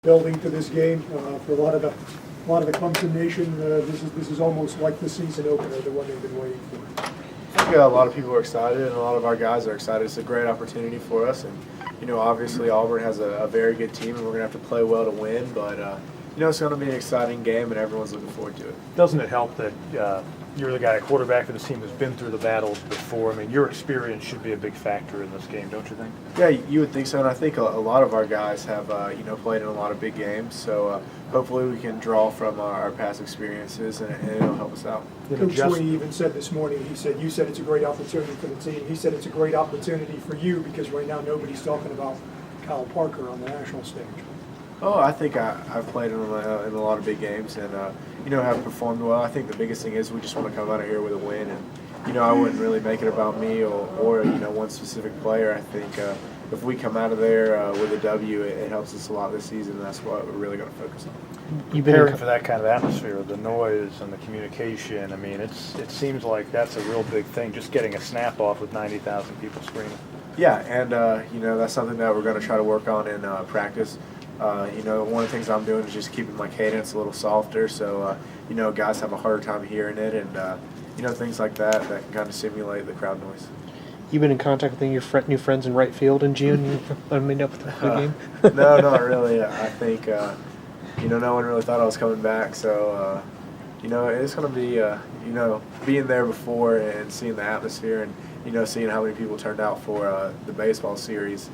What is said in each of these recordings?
building to this game for a lot of the Clemson Nation. This is almost like the season opener, the one they've been waiting for. I think a lot of people are excited, and a lot of our guys are excited. It's a great opportunity for us, and obviously Auburn has a very good team, and we're going to have to play well to win. But it's going to be an exciting game, and everyone's looking forward to it. Doesn't it help that you're the guy, a quarterback for this team who's been through the battles before? I mean, your experience should be a big factor in this game, don't you think? Yeah, you would think so, and I think a lot of our guys have played in a lot of big games. So hopefully we can draw from our past experiences, and it'll help us out. Coach Sweeney even said this morning, you said it's a great opportunity for the team. He said it's a great opportunity for you because right now nobody's talking about Kyle Parker on the national stage. Oh, I think I've played in a lot of big games and, have performed well. I think the biggest thing is we just want to come out of here with a win. And, I wouldn't really make it about me or one specific player. I think if we come out of there with a W, it helps us a lot this season, and that's what we're really going to focus on. You've been preparing for that kind of atmosphere, the noise and the communication. I mean, it seems like that's a real big thing, just getting a snap off with 90,000 people screaming. Yeah, and, that's something that we're going to try to work on in practice. One of the things I'm doing is just keeping my cadence a little softer so, guys have a harder time hearing it and, things like that can kind of simulate the crowd noise. You been in contact with your new friends in right field in June? I mean, up with the game? No, not really. I think, no one really thought I was coming back. So, it's going to be, being there before and seeing the atmosphere and, seeing how many people turned out for the baseball series,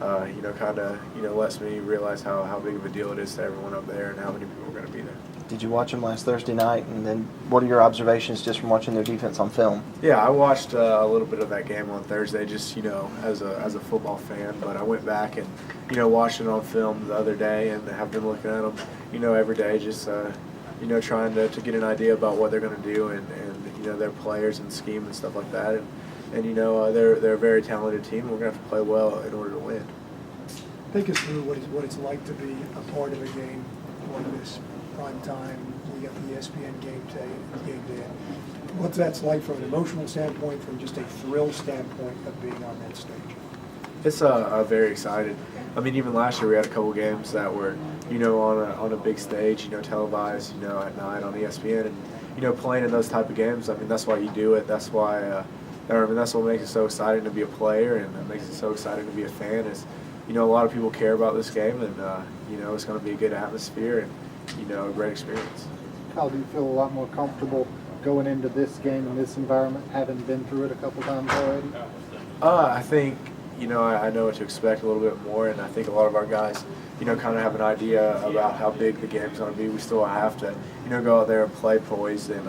kind of, lets me realize how big of a deal it is to everyone up there and how many people are going to be there. Did you watch them last Thursday night? And then what are your observations just from watching their defense on film? Yeah, I watched a little bit of that game on Thursday just, as a football fan. But I went back and, watched it on film the other day and have been looking at them, every day just, trying to get an idea about what they're going to do and their players and scheme and stuff like that. And they're a very talented team. We're going to have to play well in order to win. Take us through what it's like to be a part of a game like this. Prime time, we got the ESPN game day. What's that's like from an emotional standpoint, from just a thrill standpoint of being on that stage? It's very excited. I mean, even last year we had a couple games that were, on a big stage, televised, at night on ESPN, and playing in those type of games. I mean, that's why you do it. That's why. That's what makes it so exciting to be a player, and it makes it so exciting to be a fan. Is a lot of people care about this game, and it's going to be a good atmosphere and a great experience. Kyle, do you feel a lot more comfortable going into this game in this environment, having been through it a couple times already? I think, I know what to expect a little bit more, and I think a lot of our guys, kind of have an idea about how big the game's going to be. We still have to, go out there and play poised and,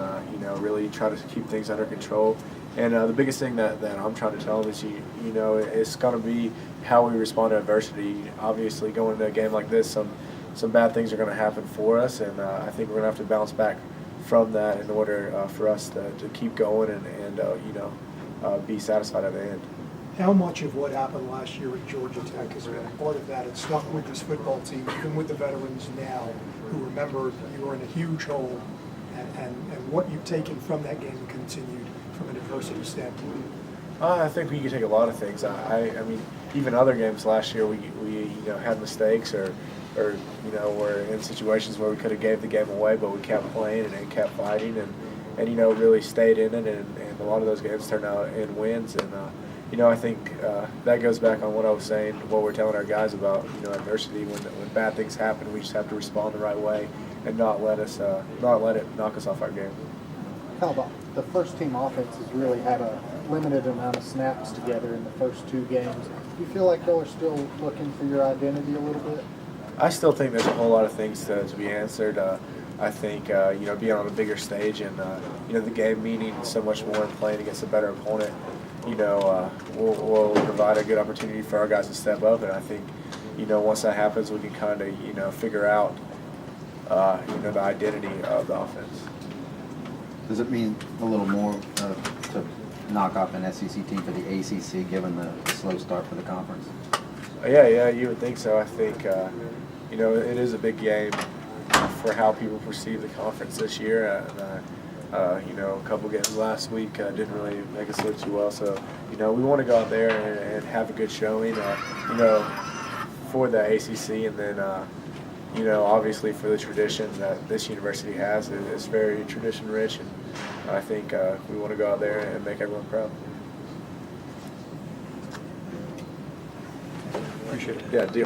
really try to keep things under control. And the biggest thing that I'm trying to tell them is, it's going to be how we respond to adversity. Obviously, going into a game like this, some bad things are going to happen for us, and I think we're going to have to bounce back from that in order for us to keep going and be satisfied at the end. How much of what happened last year at Georgia Tech has been a part of that? It's stuck with this football team, even with the veterans now, who remember you were in a huge hole, and what you've taken from that game and continued from an adversity standpoint. I think we can take a lot of things. I mean, even other games last year, we had mistakes or we're in situations where we could have gave the game away, but we kept playing and kept fighting and really stayed in it, and a lot of those games turned out in wins. And I think that goes back on what I was saying, what we're telling our guys about adversity. When bad things happen, we just have to respond the right way and not let it knock us off our game. How about the first team offense has really had a limited amount of snaps together in the first two games. Do you feel like y'all are still looking for your identity a little bit? I still think there's a whole lot of things to be answered. I think, being on a bigger stage and, the game meaning so much more and playing against a better opponent, will provide a good opportunity for our guys to step up. And I think, once that happens, we can kind of, figure out, the identity of the offense. Does it mean a little more to knock off an SEC team for the ACC, given the slow start for the conference? Yeah, you would think so. I think, it is a big game for how people perceive the conference this year. A couple games last week didn't really make us look too well. So, we want to go out there and have a good showing, for the ACC, and then, you know, obviously for the tradition that this university has, it's very tradition rich, and I think we want to go out there and make everyone proud. Appreciate it. Yeah, deal.